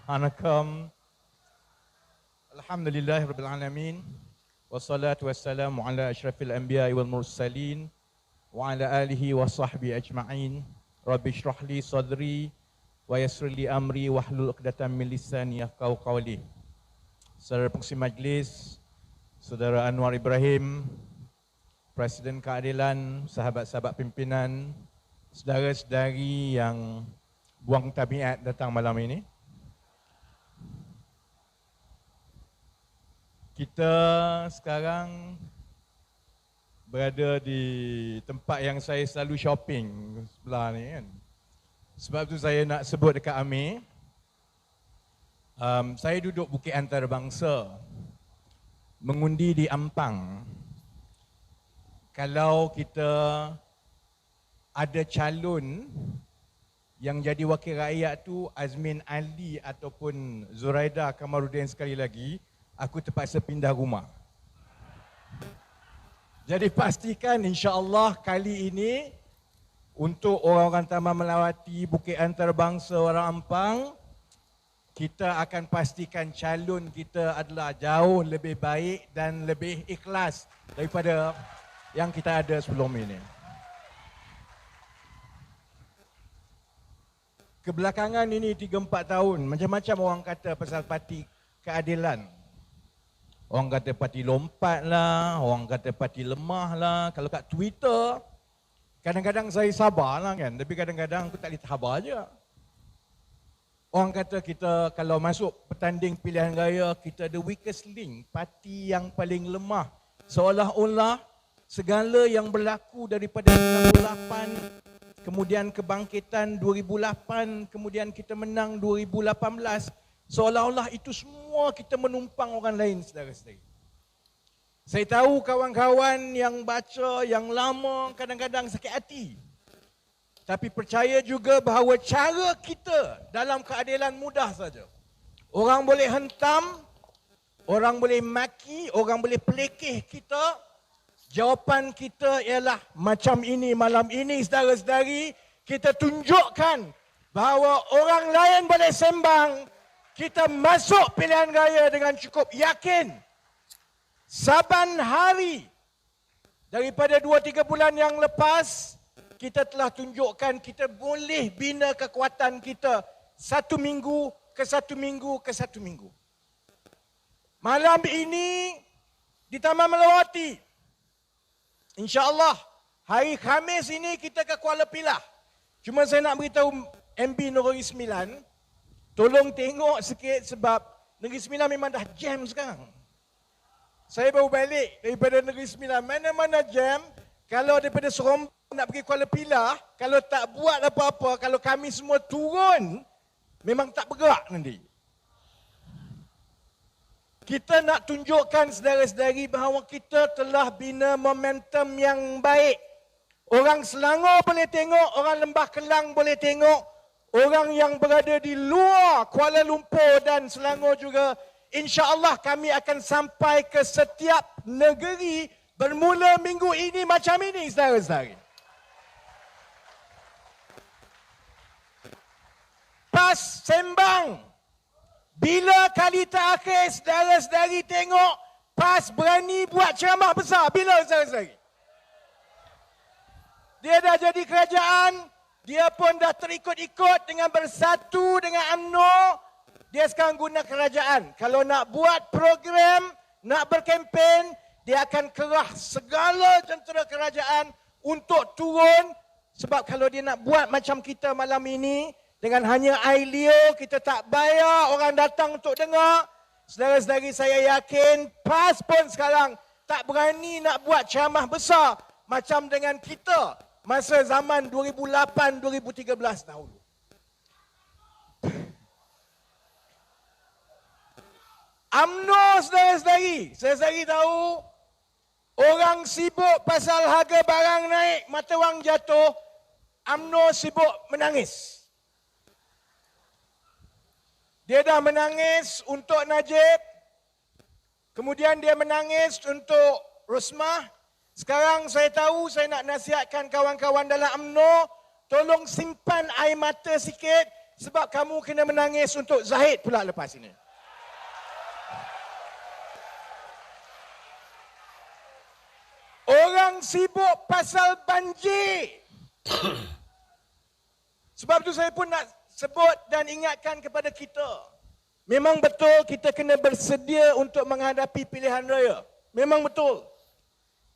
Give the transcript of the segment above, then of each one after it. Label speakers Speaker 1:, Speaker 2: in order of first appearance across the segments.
Speaker 1: Anakam. Alhamdulillahirabbil alamin. Wassalatu wassalamu ala asyrafil anbiya'i wal mursalin wa ala alihi wa sahbihi ajma'in. Rabbi shrah li sadri wa yassir li amri wahlul 'uqdatam min lisani yafqahu qawli. Saudara pengerusi majlis, Saudara Anwar Ibrahim, Presiden Keadilan, sahabat-sahabat pimpinan, saudara-saudari yang buang tabiat datang malam ini. Kita sekarang berada di tempat yang saya selalu shopping sebelah ni kan. Sebab tu saya nak sebut dekat Amir. Saya duduk Bukit Antarabangsa, mengundi di Ampang. Kalau kita ada calon yang jadi wakil rakyat tu Azmin Ali ataupun Zuraida Kamarudin sekali lagi, aku terpaksa pindah rumah. Jadi pastikan insya-Allah kali ini untuk orang-orang Taman Melawati, Bukit Antarabangsa, orang Ampang, kita akan pastikan calon kita adalah jauh lebih baik dan lebih ikhlas daripada yang kita ada sebelum ini. Kebelakangan ini 3-4 tahun, macam-macam orang kata pasal parti keadilan. Orang kata parti lompat lah, orang kata parti lemah lah. Kalau kat Twitter, kadang-kadang saya sabar lah kan. Tapi kadang-kadang aku tak boleh sabar je. Orang kata kita kalau masuk petanding pilihan raya, kita ada weakest link, parti yang paling lemah. Seolah-olah segala yang berlaku daripada 1998, kemudian kebangkitan 2008, kemudian kita menang 2018, seolah-olah itu semua kita menumpang orang lain, saudara-saudari. Saya tahu kawan-kawan yang baca, yang lama kadang-kadang sakit hati. Tapi percaya juga bahawa cara kita dalam keadilan mudah saja. Orang boleh hentam, orang boleh maki, orang boleh pelekeh kita. Jawapan kita ialah macam ini malam ini, saudara-saudari. Kita tunjukkan bahawa orang lain boleh sembang. Kita masuk pilihan raya dengan cukup yakin. Saban hari daripada 2-3 bulan yang lepas, kita telah tunjukkan kita boleh bina kekuatan kita satu minggu ke satu minggu ke satu minggu. Malam ini di Taman Melawati, insya-Allah hari Khamis ini kita ke Kuala Pilah. Cuma saya nak beritahu MB Negeri Sembilan, tolong tengok sikit sebab Negeri Sembilan memang dah jam sekarang. Saya baru balik daripada Negeri Sembilan, mana-mana jam. Kalau daripada Seremban nak pergi Kuala Pilah, kalau tak buat apa-apa, kalau kami semua turun, memang tak bergerak nanti. Kita nak tunjukkan saudara-saudari bahawa kita telah bina momentum yang baik. Orang Selangor boleh tengok, orang Lembah Kelang boleh tengok, orang yang berada di luar Kuala Lumpur dan Selangor juga, insya-Allah kami akan sampai ke setiap negeri bermula minggu ini macam ini, saudara-saudari. Pas sembang. Bila kali terakhir saudara-saudari tengok PAS berani buat ceramah besar? Bila, saudara-saudari? Dia dah jadi kerajaan, dia pun dah terikut-ikut dengan bersatu dengan UMNO. Dia sekarang guna kerajaan. Kalau nak buat program, nak berkempen, dia akan kerah segala jentera kerajaan untuk turun. Sebab kalau dia nak buat macam kita malam ini, dengan hanya air liur, kita tak bayar orang datang untuk dengar. Saudara-saudari, saya yakin PAS pun sekarang tak berani nak buat ceramah besar macam dengan kita masa zaman 2008-2013 dahulu. UMNO, saudara-saudari, saudara-saudari tahu orang sibuk pasal harga barang naik, mata wang jatuh, UMNO sibuk menangis. Dia dah menangis untuk Najib, kemudian dia menangis untuk Rosmah. Sekarang saya tahu, saya nak nasihatkan kawan-kawan dalam UMNO, tolong simpan air mata sikit, sebab kamu kena menangis untuk Zahid pula lepas ini. Orang sibuk pasal banjir. Sebab tu saya pun nak sebut dan ingatkan kepada kita. Memang betul kita kena bersedia untuk menghadapi pilihan raya. Memang betul.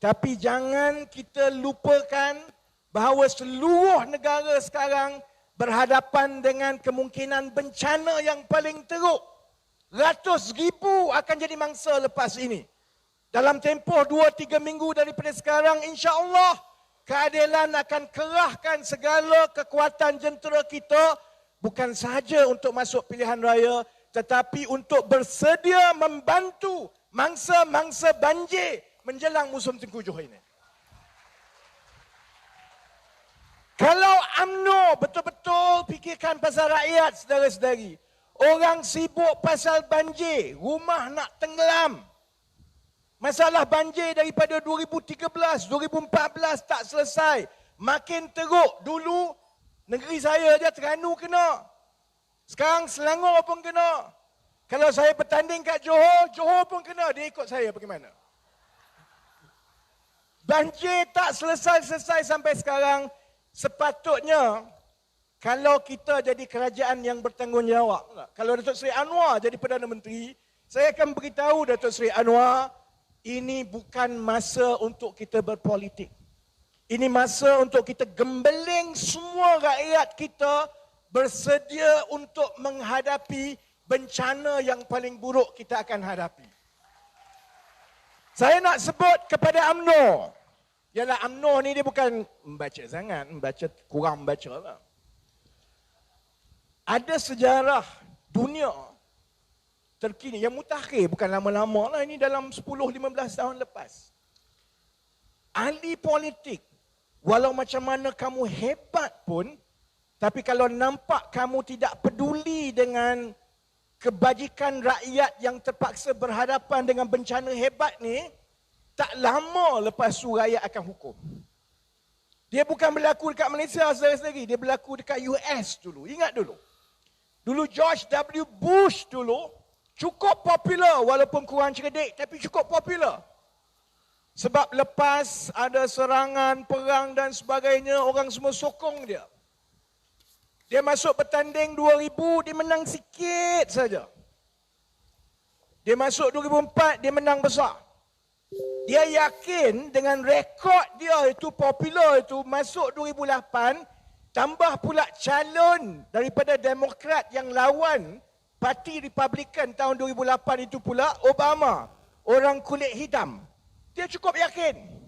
Speaker 1: Tapi jangan kita lupakan bahawa seluruh negara sekarang berhadapan dengan kemungkinan bencana yang paling teruk. Ratus ribu akan jadi mangsa lepas ini. Dalam tempoh 2-3 minggu daripada sekarang, insya-Allah keadilan akan kerahkan segala kekuatan jentera kita bukan sahaja untuk masuk pilihan raya, tetapi untuk bersedia membantu mangsa-mangsa banjir menjelang musim tengkujuh ini. Kalau UMNO betul-betul fikirkan pasal rakyat, saudara-saudari, orang sibuk pasal banjir, rumah nak tenggelam. Masalah banjir daripada 2013, 2014 tak selesai. Makin teruk. Dulu negeri saya je Terengganu kena. Sekarang Selangor pun kena. Kalau saya bertanding kat Johor, Johor pun kena. Dia ikut saya bagaimana? Banjir tak selesai-selesai sampai sekarang. Sepatutnya, kalau kita jadi kerajaan yang bertanggungjawab, kalau Datuk Seri Anwar jadi Perdana Menteri, saya akan beritahu Datuk Seri Anwar, ini bukan masa untuk kita berpolitik. Ini masa untuk kita gembeling semua rakyat kita bersedia untuk menghadapi bencana yang paling buruk kita akan hadapi. Saya nak sebut kepada UMNO. Yalah, UMNO ni dia bukan membaca sangat, kurang membaca lah. Ada sejarah dunia terkini yang mutakhir, bukan lama-lama lah, ini dalam 10-15 tahun lepas. Ahli politik, walau macam mana kamu hebat pun, tapi kalau nampak kamu tidak peduli dengan kebajikan rakyat yang terpaksa berhadapan dengan bencana hebat ni, tak lama lepas tu rakyat akan hukum. Dia bukan berlaku dekat Malaysia saudara-saudari, dia berlaku dekat US dulu. Ingat dulu. Dulu George W. Bush dulu, cukup popular walaupun kurang cerdik, tapi cukup popular. Sebab lepas ada serangan, perang dan sebagainya, orang semua sokong dia. Dia masuk bertanding 2000, dia menang sikit saja. Dia masuk 2004, dia menang besar. Dia yakin dengan rekod dia itu popular itu, masuk 2008, tambah pula calon daripada Demokrat yang lawan Parti Republikan tahun 2008 itu pula Obama, orang kulit hitam. Dia cukup yakin.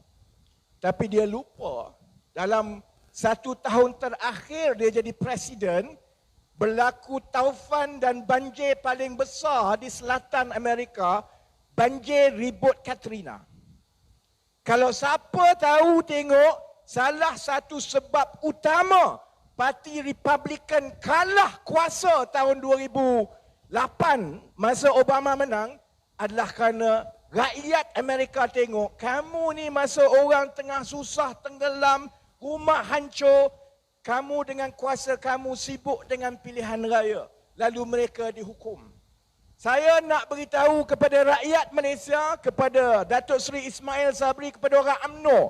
Speaker 1: Tapi dia lupa dalam 1 tahun terakhir dia jadi presiden, berlaku taufan dan banjir paling besar di selatan Amerika, banjir ribut Katrina. Kalau siapa tahu tengok, salah satu sebab utama Parti Republikan kalah kuasa tahun 2008 masa Obama menang adalah kerana rakyat Amerika tengok, kamu ni masa orang tengah susah, tenggelam, rumah hancur, kamu dengan kuasa kamu sibuk dengan pilihan raya. Lalu mereka dihukum. Saya nak beritahu kepada rakyat Malaysia, kepada Datuk Seri Ismail Sabri, kepada orang UMNO,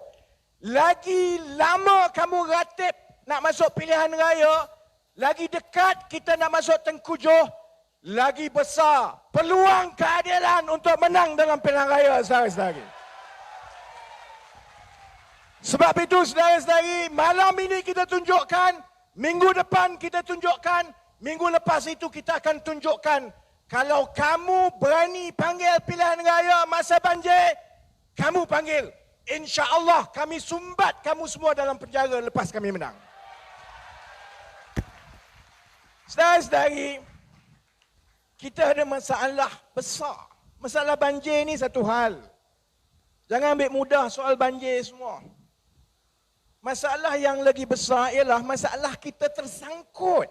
Speaker 1: lagi lama kamu ratib nak masuk pilihan raya, lagi dekat kita nak masuk tengkujuh, lagi besar peluang keadilan untuk menang dalam pilihan raya, saudara-saudari. Sebab itu, saudara-saudari, malam ini kita tunjukkan, minggu depan kita tunjukkan, minggu lepas itu kita akan tunjukkan, kalau kamu berani panggil pilihan raya masa banjir, kamu panggil. InsyaAllah kami sumbat kamu semua dalam penjara lepas kami menang. Saudara-saudari, kita ada masalah besar. Masalah banjir ni satu hal. Jangan ambil mudah soal banjir semua. Masalah yang lagi besar ialah masalah kita tersangkut.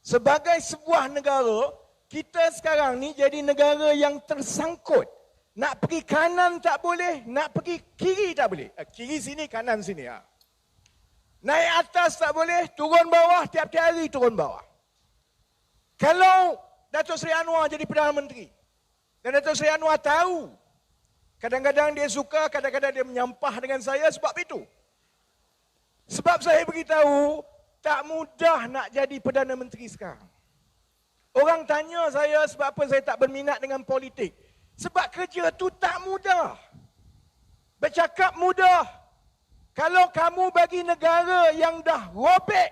Speaker 1: Sebagai sebuah negara, kita sekarang ni jadi negara yang tersangkut. Nak pergi kanan tak boleh, nak pergi kiri tak boleh. Kiri sini, kanan sini. Naik atas tak boleh, turun bawah, tiap-tiap hari turun bawah. Kalau Datuk Seri Anwar jadi Perdana Menteri, dan Datuk Seri Anwar tahu, kadang-kadang dia suka, kadang-kadang dia menyampah dengan saya sebab itu. Sebab saya beritahu, tak mudah nak jadi Perdana Menteri sekarang. Orang tanya saya sebab apa saya tak berminat dengan politik. Sebab kerja tu tak mudah. Bercakap mudah. Kalau kamu bagi negara yang dah robek,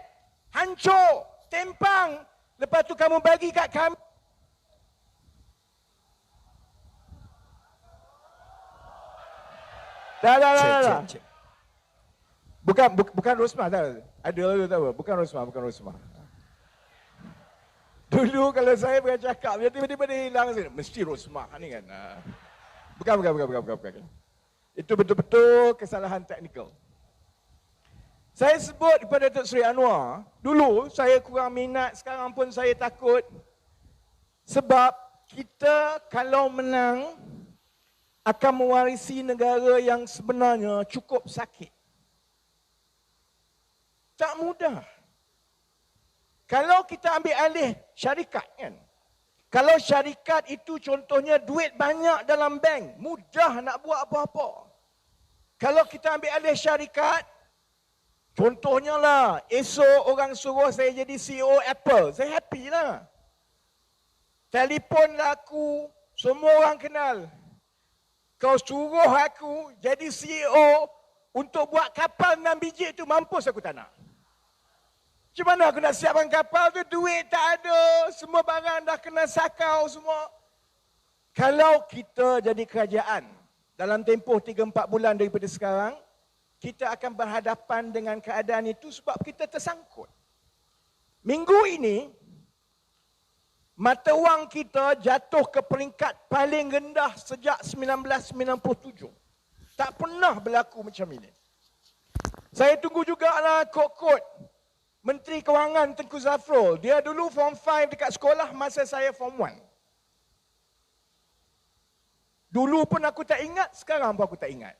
Speaker 1: hancur, tempang, lepas tu kamu bagi kat kami. Dah. Bukan Rosmah dah. Ada tahu. Bukan Rosmah. Dulu kalau saya bercakap, tiba-tiba dia hilang. Mesti Rosmah ni kan. Bukan. Itu betul-betul kesalahan teknikal. Saya sebut kepada Datuk Seri Anwar, dulu saya kurang minat, sekarang pun saya takut. Sebab kita kalau menang, akan mewarisi negara yang sebenarnya cukup sakit. Tak mudah. Kalau kita ambil alih syarikat kan, kalau syarikat itu contohnya duit banyak dalam bank, mudah nak buat apa-apa. Kalau kita ambil alih syarikat, contohnya lah, esok orang suruh saya jadi CEO Apple, saya happy lah. Telefon laku, semua orang kenal. Kau suruh aku jadi CEO untuk buat kapal 6 biji tu, mampus aku tak nak. Macam mana aku nak siapkan kapal tu, duit tak ada, semua barang dah kena sakau semua. Kalau kita jadi kerajaan, dalam tempoh 3-4 bulan daripada sekarang, kita akan berhadapan dengan keadaan itu sebab kita tersangkut. Minggu ini, mata wang kita jatuh ke peringkat paling rendah sejak 1997. Tak pernah berlaku macam ini. Saya tunggu jugalah kod-kod Menteri Kewangan Tengku Zafrul. Dia dulu Form 5 dekat sekolah masa saya Form 1. Dulu pun aku tak ingat, sekarang pun aku tak ingat.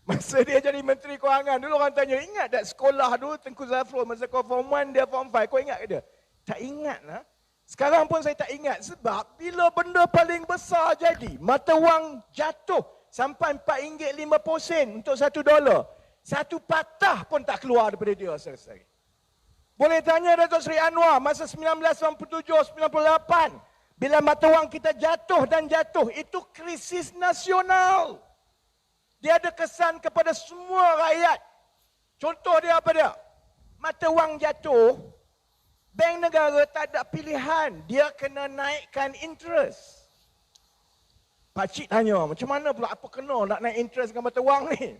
Speaker 1: Masa dia jadi Menteri Kewangan, dulu orang tanya, ingat tak sekolah dulu Tengku Zafrul, masa kau Form 1, dia Form 5, kau ingat ke dia? Tak ingat lah. Sekarang pun saya tak ingat sebab bila benda paling besar jadi, mata wang jatuh sampai RM4.5 untuk $1. Satu patah pun tak keluar daripada dia selesai. Boleh tanya Datuk Seri Anwar masa 1997-98, bila mata wang kita jatuh dan jatuh, itu krisis nasional. Dia ada kesan kepada semua rakyat. Contoh dia apa dia? Mata wang jatuh, bank negara tak ada pilihan. Dia kena naikkan interest. Pakcik tanya, macam mana pula apa kena nak naik interest dengan mata wang ni?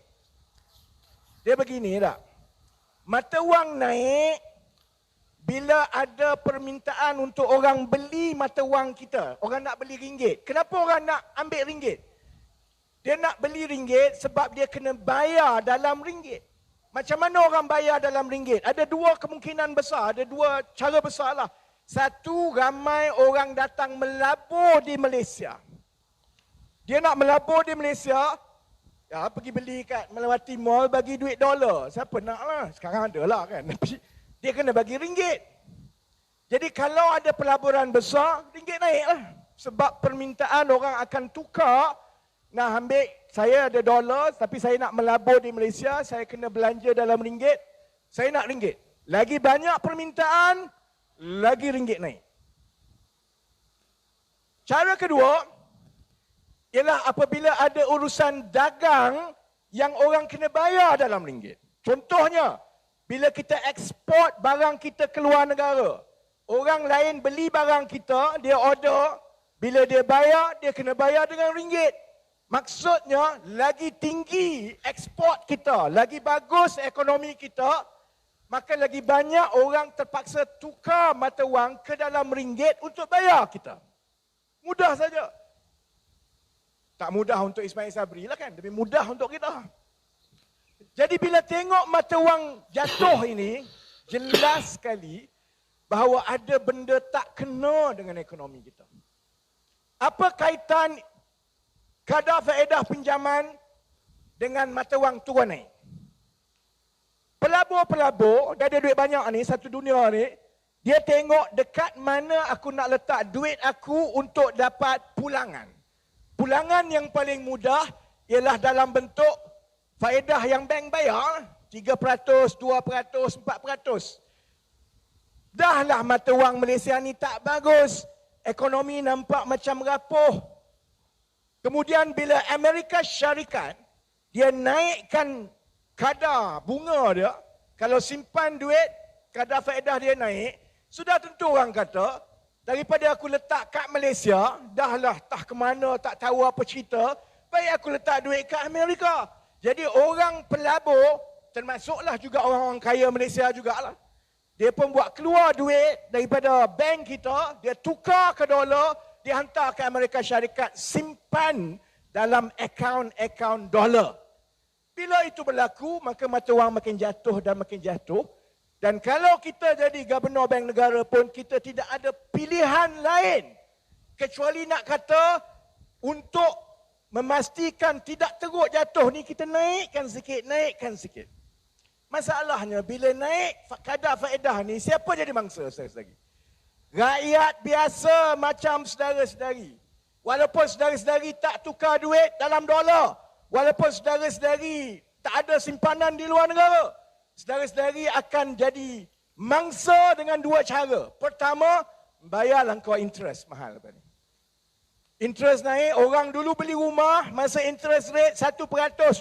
Speaker 1: Dia begini tak? Mata wang naik bila ada permintaan untuk orang beli mata wang kita. Orang nak beli ringgit. Kenapa orang nak ambil ringgit? Dia nak beli ringgit sebab dia kena bayar dalam ringgit. Macam mana orang bayar dalam ringgit? Ada dua kemungkinan besar, ada dua cara besar lah. Satu, ramai orang datang melabur di Malaysia. Dia nak melabur di Malaysia, ya, pergi beli kat melewati mall, bagi duit dolar. Siapa nak lah? Sekarang ada lah kan. Dia kena bagi ringgit. Jadi kalau ada pelaburan besar, ringgit naik lah. Sebab permintaan orang akan tukar. Nak ambil, saya ada dolar, tapi saya nak melabur di Malaysia, saya kena belanja dalam ringgit, saya nak ringgit. Lagi banyak permintaan, lagi ringgit naik. Cara kedua, ialah apabila ada urusan dagang yang orang kena bayar dalam ringgit. Contohnya, bila kita ekspor barang kita keluar negara, orang lain beli barang kita, dia order, bila dia bayar, dia kena bayar dengan ringgit. Maksudnya, lagi tinggi ekspor kita, lagi bagus ekonomi kita, maka lagi banyak orang terpaksa tukar mata wang ke dalam ringgit untuk bayar kita. Mudah saja. Tak mudah untuk Ismail Sabri lah kan, tapi mudah untuk kita. Jadi bila tengok mata wang jatuh ini, jelas sekali bahawa ada benda tak kena dengan ekonomi kita. Apa kaitan kadar faedah pinjaman dengan mata wang turun naik? Pelabur-pelabur, dia ada duit banyak ni, satu dunia ni, Dia tengok dekat mana aku nak letak duit aku untuk dapat pulangan. Pulangan yang paling mudah ialah dalam bentuk faedah yang bank bayar, 3%, 2%, 4%. Dahlah mata wang Malaysia ni tak bagus. Ekonomi nampak macam rapuh. Kemudian bila Amerika Syarikat, dia naikkan kadar bunga dia, kalau simpan duit, kadar faedah dia naik, sudah tentu orang kata, daripada aku letak kat Malaysia, dahlah tak ke mana, tak tahu apa cerita, baik aku letak duit kat Amerika. Jadi orang pelabur, termasuklah juga orang-orang kaya Malaysia jugalah, dia pun buat keluar duit daripada bank kita, dia tukar ke dolar, dia hantar ke Amerika Syarikat, simpan dalam akaun-akaun dolar. Bila itu berlaku, maka mata wang makin jatuh dan makin jatuh. Dan kalau kita jadi Gubernur Bank Negara pun, kita tidak ada pilihan lain kecuali nak kata untuk memastikan tidak teruk jatuh ni, kita naikkan sikit. Masalahnya bila naik kadar faedah ni, siapa jadi mangsa sekali? Rakyat biasa macam saudara-saudari. Walaupun saudara-saudari tak tukar duit dalam dolar, walaupun saudara-saudari tak ada simpanan di luar negara, saudara-saudari akan jadi mangsa dengan dua cara. Pertama, bayarlah kau interest mahal. Interest naik, orang dulu beli rumah, masa interest rate 1%, 2%.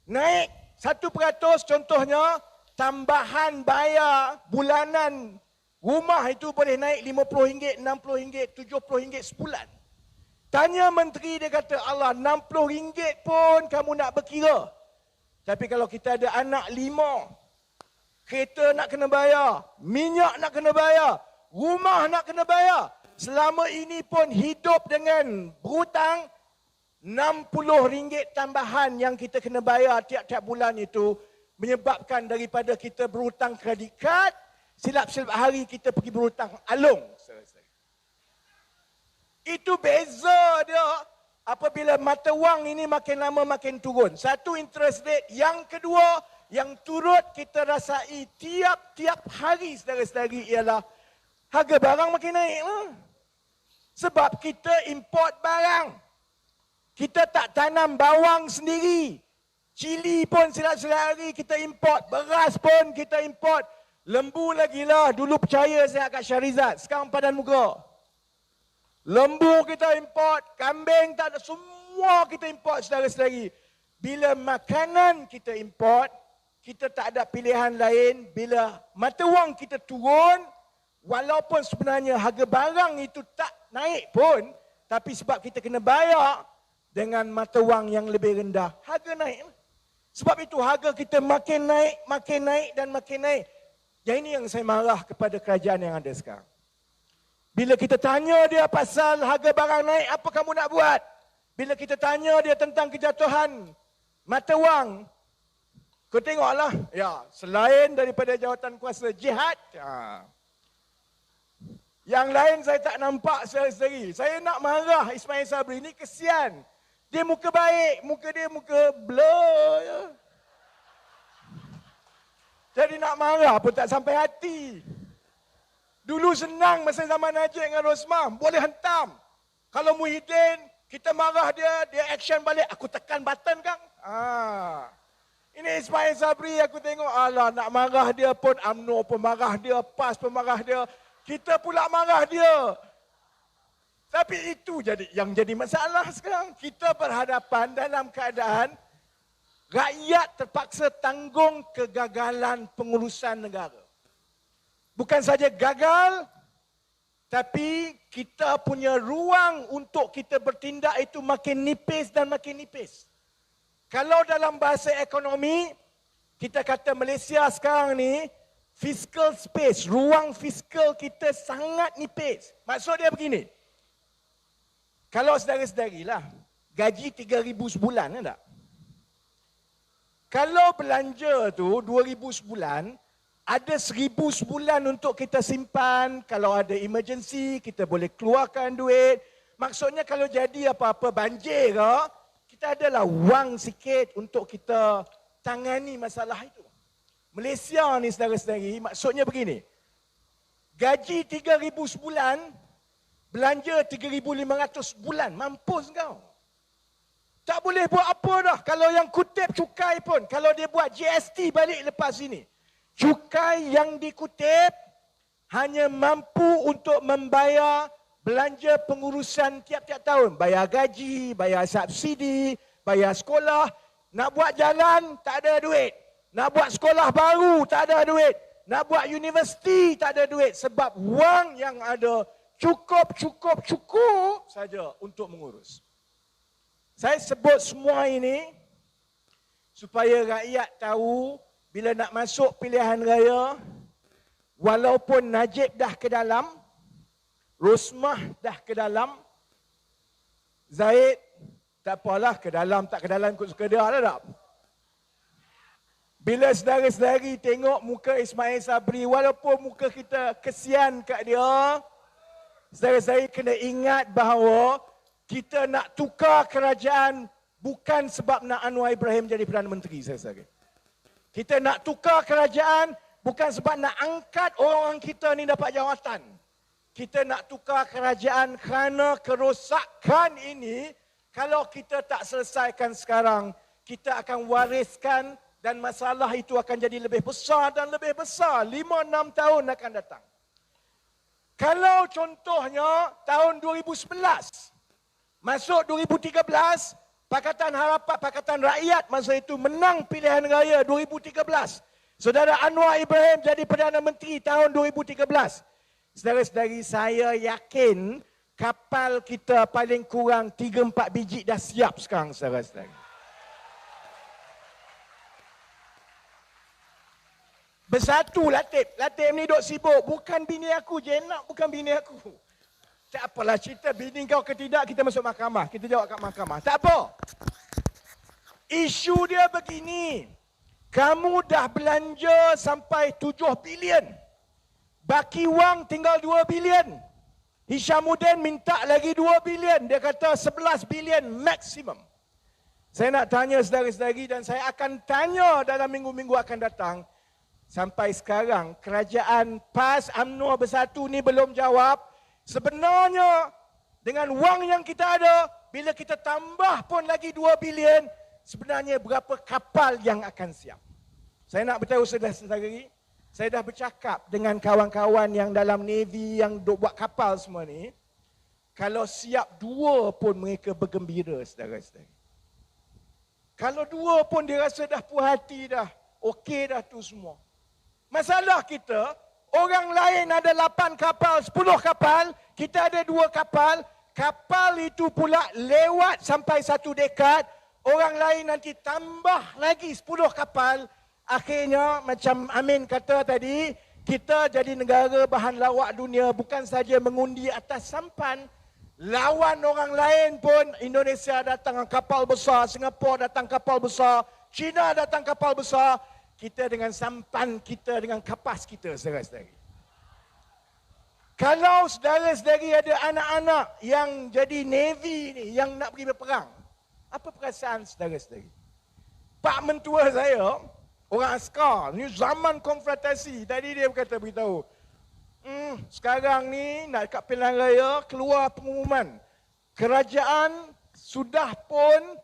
Speaker 1: Naik 1%, contohnya, tambahan bayar bulanan rumah itu boleh naik RM50, RM60, RM70 sebulan. Tanya menteri, dia kata, Allah, RM60 pun kamu nak berkira. Tapi kalau kita ada anak 5, kereta nak kena bayar, minyak nak kena bayar, rumah nak kena bayar. Selama ini pun hidup dengan berhutang, RM60 tambahan yang kita kena bayar tiap-tiap bulan itu menyebabkan daripada kita berhutang kredit kad, silap-silap hari kita pergi berhutang alung. Itu beza dia apabila mata wang ini makin lama makin turun. Satu, interest rate. Yang kedua, yang turut kita rasai tiap-tiap hari saudara-saudari ialah harga barang makin naik. Sebab kita import barang. Kita tak tanam bawang sendiri. Cili pun silap-silap hari kita import. Beras pun kita import. Lembu lagi lah. Dulu percaya saya kat Syarizat. Sekarang padan muka. Lembu kita import, kambing tak ada, semua kita import saudara-saudari. Bila makanan kita import, kita tak ada pilihan lain. Bila mata wang kita turun, walaupun sebenarnya harga barang itu tak naik pun, tapi sebab kita kena bayar dengan mata wang yang lebih rendah, harga naik. Sebab itu harga kita makin naik dan makin naik. Yang ini yang saya marah kepada kerajaan yang ada sekarang. Bila kita tanya dia pasal harga barang naik, apa kamu nak buat? Bila kita tanya dia tentang kejatuhan mata wang, kau tengoklah, ya, selain daripada jawatan kuasa jihad, yang lain saya tak nampak sendiri. Saya nak marah Ismail Sabri ni, kesian. Dia muka baik, muka dia muka blur. Ya. Jadi nak marah pun tak sampai hati. Dulu senang masa zaman Najib dengan Rosmah, boleh hentam. Kalau Muhyiddin, kita marah dia, dia action balik, aku tekan button kan. Ini Ismail Sabri, aku tengok, alah nak marah dia pun, UMNO pun marah dia, PAS pun marah dia. Kita pula marah dia. Tapi itu yang jadi masalah sekarang. Kita berhadapan dalam keadaan rakyat terpaksa tanggung kegagalan pengurusan negara. Bukan saja gagal, tapi kita punya ruang untuk kita bertindak itu makin nipis dan makin nipis. Kalau dalam bahasa ekonomi, kita kata Malaysia sekarang ni, fiscal space, ruang fiskal kita sangat nipis. Maksud dia begini, kalau saudara-saudari lah, gaji 3,000 sebulan, tak? Kalau belanja tu 2,000 sebulan, ada 1,000 sebulan untuk kita simpan. Kalau ada emergency, kita boleh keluarkan duit. Maksudnya kalau jadi apa-apa banjir ke, kita adalah wang sikit untuk kita tangani masalah itu. Malaysia ni saudara-saudari, maksudnya begini.
Speaker 2: Gaji 3,000 sebulan, belanja 3,500 sebulan. Mampus kau. Tak boleh buat apa dah. Kalau yang kutip cukai pun, kalau dia buat GST balik lepas ini, cukai yang dikutip hanya mampu untuk membayar belanja pengurusan tiap-tiap tahun. Bayar gaji, bayar subsidi, bayar sekolah. Nak buat jalan, tak ada duit. Nak buat sekolah baru, tak ada duit. Nak buat universiti, tak ada duit. Sebab wang yang ada cukup saja untuk mengurus. Saya sebut semua ini supaya rakyat tahu bila nak masuk pilihan raya, walaupun Najib dah ke dalam, Rosmah dah ke dalam, Zaid tak apalah, ke dalam tak ke dalam ikut suka dia lah tak. Bila saudara-saudari tengok muka Ismail Sabri, walaupun muka kita kesian kat dia, saudara-saudari kena ingat bahawa kita nak tukar kerajaan bukan sebab nak Anwar Ibrahim jadi Perdana Menteri, saudara-saudari. Kita nak tukar kerajaan bukan sebab nak angkat orang-orang kita ni dapat jawatan. Kita nak tukar kerajaan kerana kerosakan ini, kalau kita tak selesaikan sekarang, kita akan wariskan dan masalah itu akan jadi lebih besar dan lebih besar 5-6 tahun akan datang. Kalau contohnya tahun 2011, masuk 2013, Pakatan Harapan, Pakatan Rakyat masa itu menang pilihan raya 2013. Saudara Anwar Ibrahim jadi Perdana Menteri tahun 2013. Saudara-saudari, saya yakin kapal kita paling kurang 3-4 biji dah siap sekarang, saudara-saudari. Bersatu Latif. Latif ni duk sibuk. Bukan bini aku, Jenak bukan bini aku. Tak apalah cerita bini kau ke tidak, kita masuk mahkamah. Kita jawab kat mahkamah. Tak apa. Isu dia begini. Kamu dah belanja sampai 7 bilion. Baki wang tinggal 2 bilion. Hishamuddin minta lagi 2 bilion. Dia kata 11 bilion maksimum. Saya nak tanya saudara-saudari dan saya akan tanya dalam minggu-minggu akan datang. Sampai sekarang kerajaan PAS UMNO Bersatu ni belum jawab. Sebenarnya dengan wang yang kita ada, bila kita tambah pun lagi 2 bilion, sebenarnya berapa kapal yang akan siap? Saya nak beritahu saudara-saudari, saya dah bercakap dengan kawan-kawan yang dalam Navy yang duk buat kapal semua ni. Kalau siap 2 pun mereka bergembira, saudara-saudari. Kalau 2 pun dia rasa dah puas hati dah, okey dah tu semua. Masalah kita, orang lain ada 8 kapal, 10 kapal, kita ada 2 kapal. Kapal itu pula lewat sampai 1 dekad. Orang lain nanti tambah lagi 10 kapal. Akhirnya macam Amin kata tadi, kita jadi negara bahan lawak dunia. Bukan saja mengundi atas sampan, lawan orang lain pun. Indonesia datang kapal besar, Singapura datang kapal besar, China datang kapal besar. Kita dengan sampan kita, dengan kapas kita, saudara-saudari. Kalau saudara-saudari ada anak-anak yang jadi Navy ni, yang nak pergi berperang, apa perasaan saudara-saudari? Pak mentua saya, orang askar, ni zaman konfrontasi. Tadi dia beritahu, sekarang ni nak dekat pilihan raya, keluar pengumuman. Kerajaan sudah pun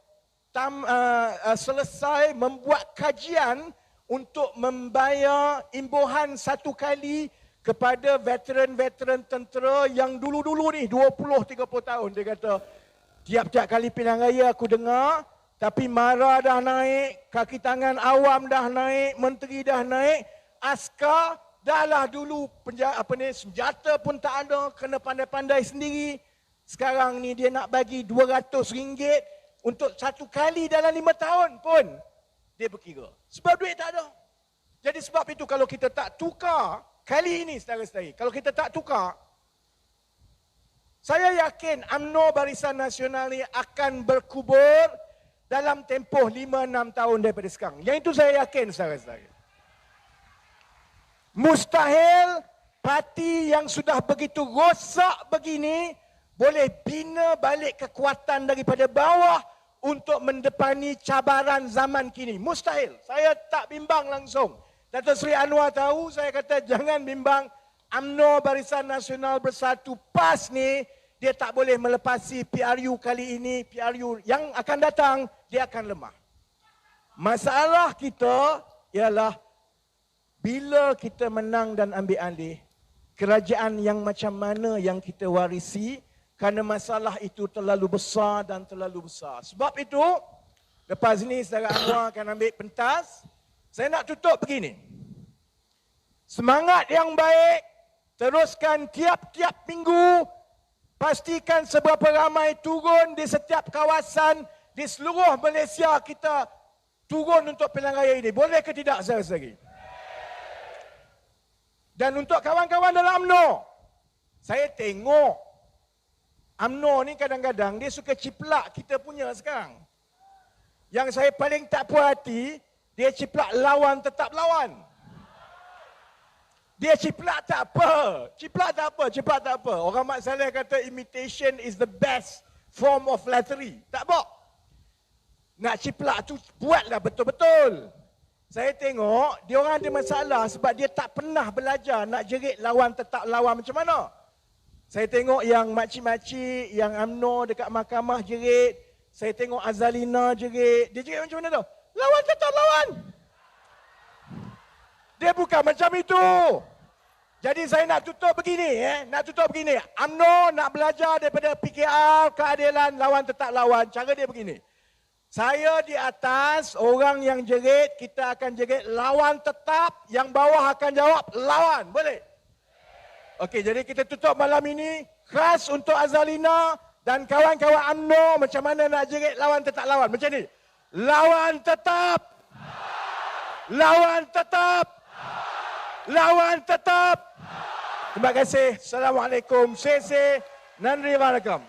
Speaker 2: selesai membuat kajian untuk membayar imbuhan 1 kali kepada veteran-veteran tentera yang dulu-dulu ni 20-30 tahun. Dia kata, tiap-tiap kali pilihan raya aku dengar, tapi mara dah naik, kaki tangan awam dah naik, menteri dah naik, askar dah lah dulu senjata pun tak ada, kena pandai-pandai sendiri. Sekarang ni dia nak bagi RM200 untuk 1 kali dalam 5 tahun pun dia berkira. Sebab duit tak ada. Jadi sebab itu kalau kita tak tukar, kali ini saudara-saudari, kalau kita tak tukar, saya yakin UMNO Barisan Nasional ni akan berkubur dalam tempoh 5-6 tahun daripada sekarang. Yang itu saya yakin, saudara-saudara. Mustahil parti yang sudah begitu rosak begini boleh bina balik kekuatan daripada bawah untuk mendepani cabaran zaman kini. Mustahil. Saya tak bimbang langsung. Dato' Seri Anwar tahu, saya kata jangan bimbang. UMNO Barisan Nasional Bersatu PAS ni, dia tak boleh melepasi PRU kali ini. PRU yang akan datang, dia akan lemah. Masalah kita ialah bila kita menang dan ambil alih, kerajaan yang macam mana yang kita warisi, kerana masalah itu terlalu besar dan terlalu besar. Sebab itu, lepas ini Saudara Anwar akan ambil pentas, saya nak tutup begini. Semangat yang baik, teruskan tiap-tiap minggu, pastikan seberapa ramai turun di setiap kawasan, di seluruh Malaysia kita turun untuk pilihan raya ini. Boleh ke tidak, saudara-saudari? Dan untuk kawan-kawan dalam UMNO, saya tengok UMNO ni kadang-kadang dia suka ciplak kita punya sekarang. Yang saya paling tak puas hati, dia ciplak lawan tetap lawan. Dia ciplak tak apa. Ciplak tak apa. Orang Mat Saleh kata imitation is the best form of flattery. Tak apa. Nak ciplak tu buatlah betul-betul. Saya tengok dia orang ada masalah sebab dia tak pernah belajar nak jerit lawan tetap lawan macam mana. Saya tengok yang makcik-makcik, yang UMNO dekat mahkamah jerit. Saya tengok Azalina jerit. Dia jerit macam mana tu? Lawan tetap lawan. Dia bukan macam itu. Jadi saya nak tutup begini. UMNO nak belajar daripada PKR, keadilan, lawan tetap lawan. Cara dia begini. Saya di atas, orang yang jerit, kita akan jerit lawan tetap. Yang bawah akan jawab lawan. Boleh? Okey, jadi kita tutup malam ini. Khas untuk Azalina dan kawan-kawan UMNO macam mana nak jerit lawan tetap lawan. Macam ni. Lawan tetap. Lawan tetap. Lawan tetap. Terima kasih. Assalamualaikum. Nandri Wanakkam.